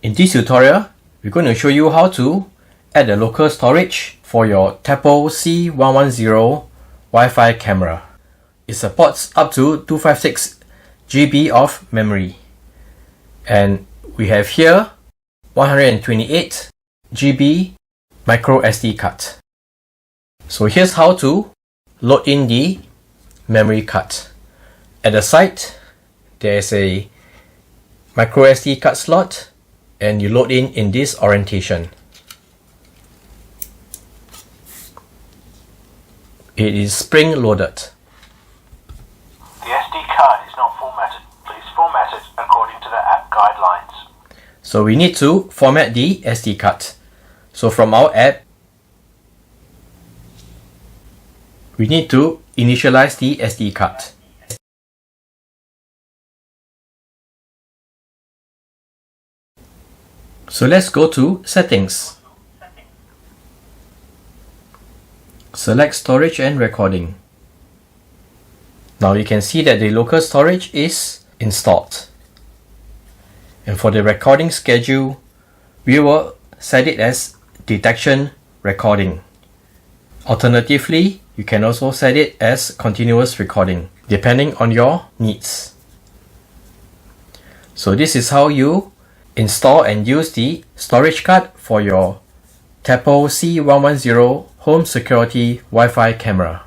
In this tutorial, we're going to show you how to add a local storage for your Tapo C110 Wi-Fi camera. It supports up to 256 GB of memory. And we have here 128 GB microSD card. So here's how to load in the memory card. At the side, there is a microSD card slot, and you load in this orientation. It is spring loaded. The SD card is not formatted. Please format it according to the app guidelines. So we need to format the SD card. So from our app, we need to initialize the SD card. So let's go to Settings. Select Storage and Recording. Now you can see that the local storage is installed. And for the recording schedule, we will set it as Detection Recording. Alternatively, you can also set it as Continuous Recording, depending on your needs. So this is how you install and use the storage card for your Tapo C110 Home Security Wi-Fi camera.